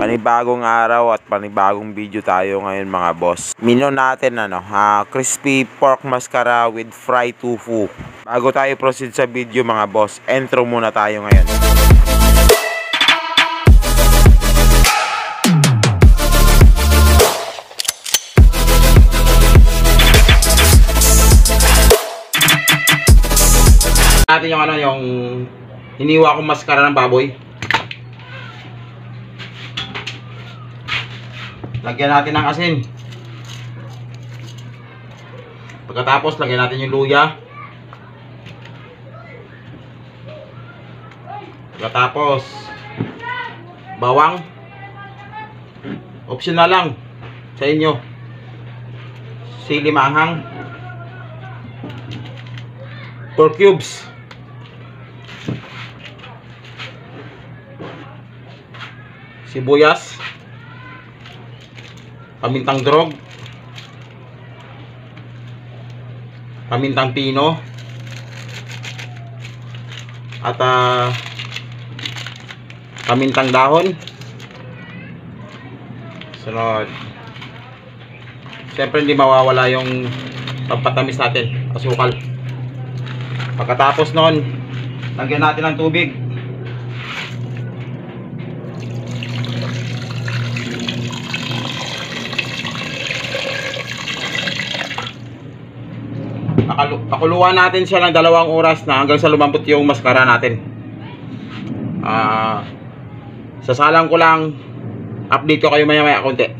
Panibagong araw at panibagong video tayo ngayon mga boss. Menu natin crispy pork mascara with fried tofu. Bago tayo proceed sa video mga boss, intro muna tayo ngayon. Natin yung hiniwa kong mascara ng baboy. Lagyan natin ng asin. Pagkatapos, lagyan natin yung luya. Pagkatapos, bawang. Optional lang sa inyo. Sili maanghang. 4 cubes. Sibuyas. Pamintang drog, pamintang pino, at pamintang dahon. Sunod, siyempre hindi mawawala yung pampatamis natin, asukal. Pagkatapos nun, lagyan natin ng tubig. Pakuluan natin siya ng 2 oras na hanggang sa lumambot yung mascara natin. Sasalang ko lang, update ko kayo maya maya konti.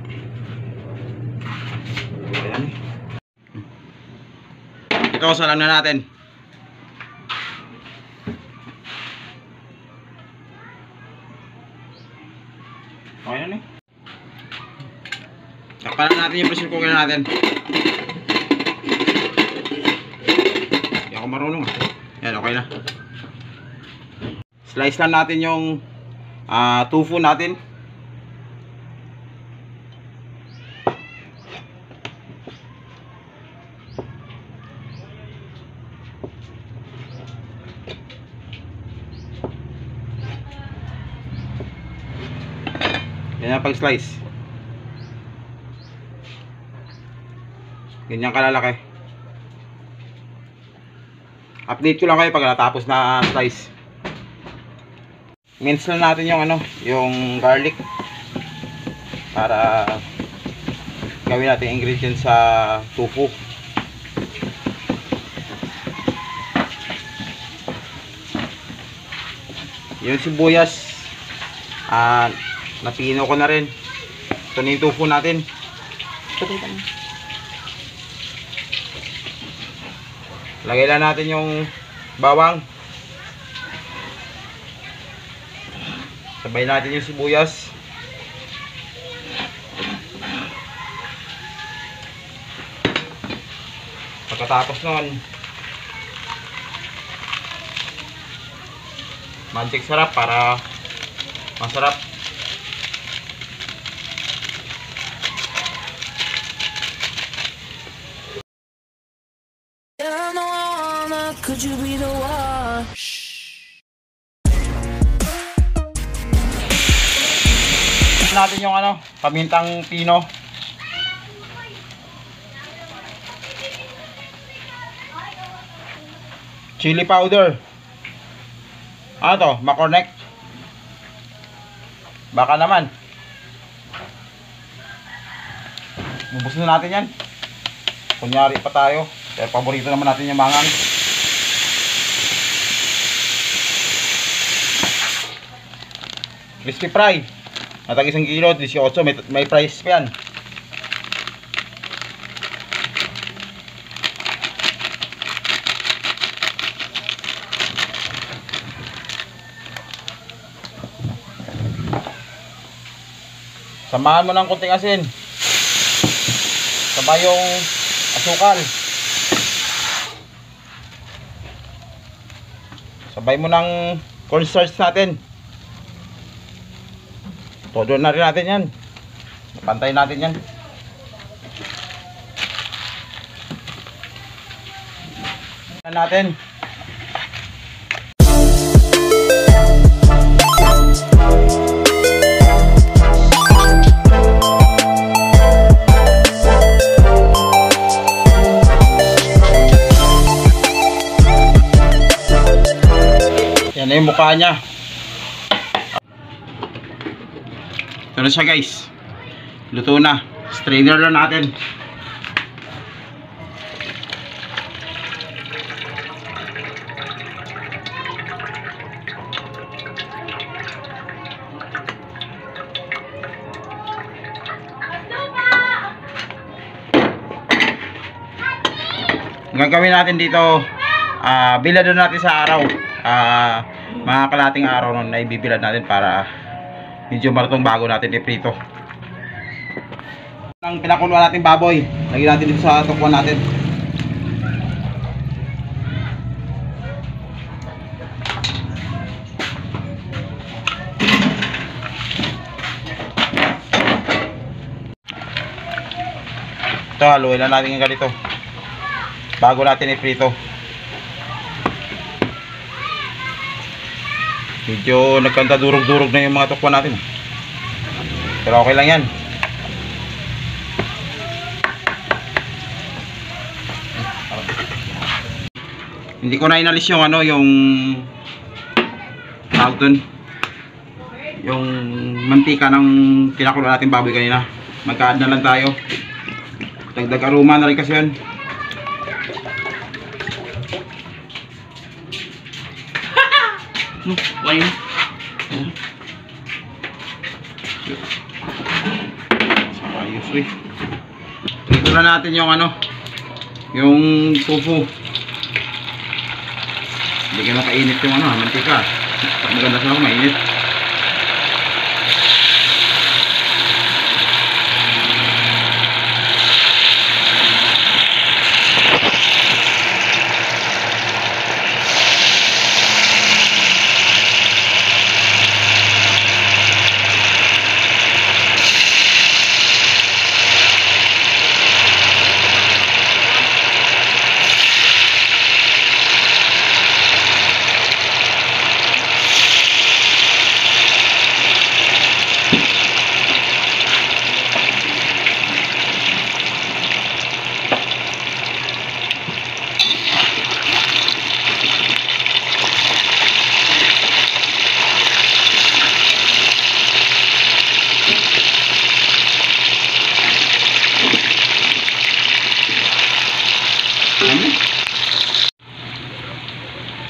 Ito, salang na natin. Okay na eh. Takpan natin yung pressure cooker natin. Marunong. Yan, okay na. Slice lang natin yung tofu natin. Ganyan pag slice. Ganyan kalalaki. Update ko lang kayo pag natapos na slice. Mince na natin yung garlic para gawin natin ingredients sa tofu. Yung sibuyas, napino ko na rin. Ito na yung tofu natin. Lagay lang natin yung bawang. Sabay natin yung sibuyas. Pagkatapos nun, magic sarap para masarap. Could you be the one? Natin yung pamintang pino. Chili powder. Ano to? Macornec. Baka naman. Bubusin na natin yan. Kunyari pa tayo. Pero paborito naman natin yung mangang. Crispy fry. Natag 1 kilo, 18. May price pa yan. Samahan mo ng konting asin. Sabay yung asukal. Sabay mo ng cornstarch natin. Todo na rin natin yan. Pantayin natin yan. Natin. na yung mukha niya. Ito na siya guys. Luto na. Strainer lang natin. Ang gagawin natin dito, bilad natin sa araw. Mga kalating araw nun na ibibilad natin para medyo maratong bago natin iprito. Ang pinakuluan natin baboy, lagyan natin dito sa tukwan natin. Ito, haluin lang natin yung ganito bago natin iprito. Medyo nagkanta durog-durog na yung mga tukwan natin, pero okay lang yan. Hindi ko na inalis yung yung tawag dun, yung mantika ng pinakulo natin baboy kanina. Magka-add na lang tayo, dagdag aroma na rin kasi yun. Wine. Ayos eh. Ito na natin yung yung tofu. Hindi ka nakainit yung mantika. Maganda sa mainit.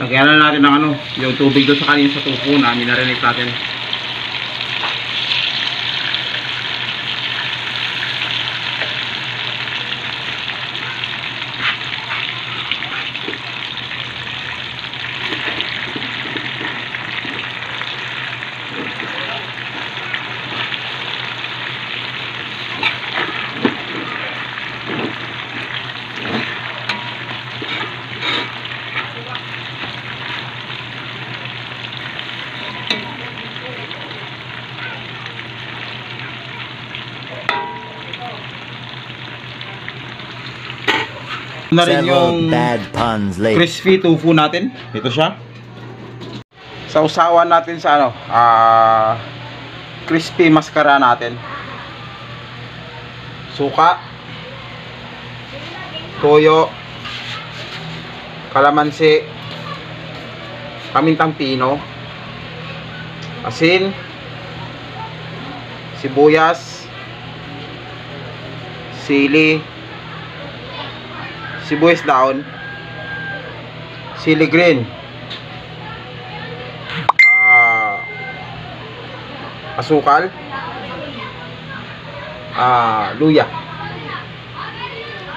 Lagyan na natin ng yung tubig doon sa kanina sa tupo na minarinig natin. Na rin yung bad puns later. crispy tofu natin. Ito siya. Sausawan natin sa crispy mascara natin. Suka, toyo, kalamansi, pamintang pino, asin, sibuyas, sili, sibuyas daon, sili green, asukal, luya.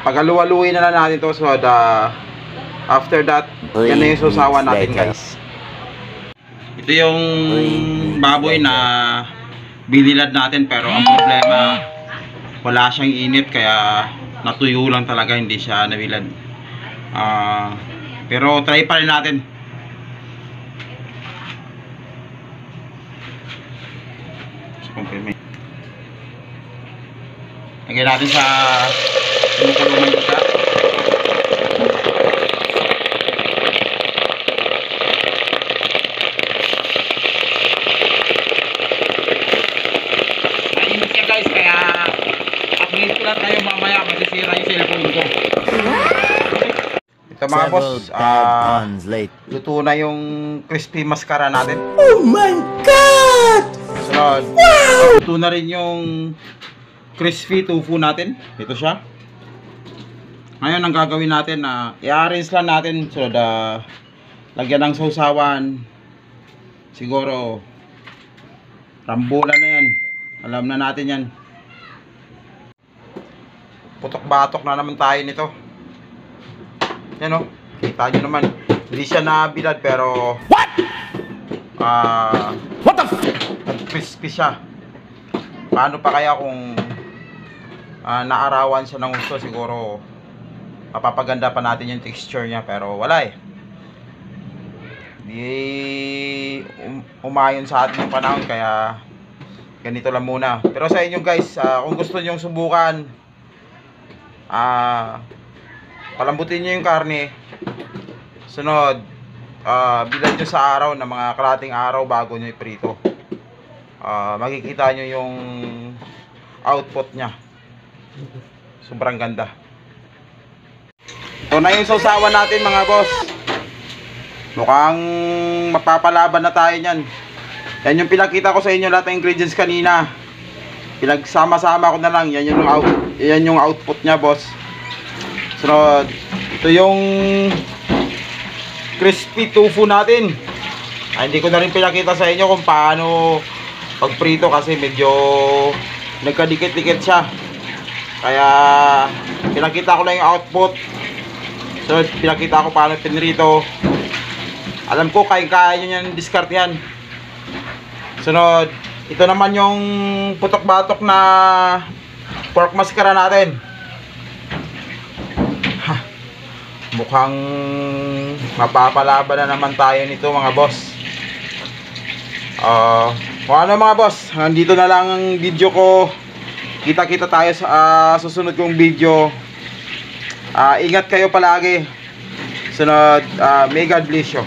Paghalualuin na lang natin to, so after that, yan na yung susawan natin guys. Ito yung baboy na binilad natin, pero ang problema wala siyang init kaya natuyo lang talaga, hindi siya nabilad. Pero try pa rin natin. Lagyan natin sa kumukulong mantika. Mainit siya guys, kaya update ko lang tayo mamaya, masisira yung cellphone ko. Ito Ito mga boss, late. luto na yung crispy mascara natin. Oh my God! Sunod, wow! Luto na rin yung crispy tofu natin. Ito siya. Ngayon, ang gagawin natin na i-arrange lang natin. Sunod, lagyan ng sausawan. Siguro, rambulan na yan. Alam na natin yan. Putok-batok na naman tayo nito. Yan o, kita nyo naman. Hindi siya nabilad pero what? What the crispy siya. Paano pa kaya kung naarawan siya ng gusto? Siguro mapapaganda pa natin yung texture niya, pero wala eh. Di umayon sa atin yung panahon, kaya ganito lang muna. Pero sa inyo guys, kung gusto nyo subukan, palambutin nyo yung karne. Sunod, bilad nyo sa araw, na mga kalating araw bago nyo iprito. Makikita nyo yung output nya. Sobrang ganda. Ito na yung sausawan natin mga boss. Mukhang mapapalaban na tayo nyan. Yan yung pinakita ko sa inyo, lahat ng ingredients kanina. Pinagsama-sama ko na lang. Yan yung output nya boss. Sunod, ito yung crispy tofu natin. Hindi ko na rin pinakita sa inyo kung paano pagprito kasi medyo nagkadikit-dikit siya. Kaya pinakita ko lang yung output. So pinakita ko paano pinrito. Alam ko kaya nyo yan diskartehan. Sunod, ito naman yung putok-batok na pork mascara natin. Mukhang mapapalaban na naman tayo nito mga boss. Kung ano mga boss, nandito na lang ang video ko. Kita-kita tayo sa susunod kong video. Ingat kayo palagi. Sunod, may God bless you.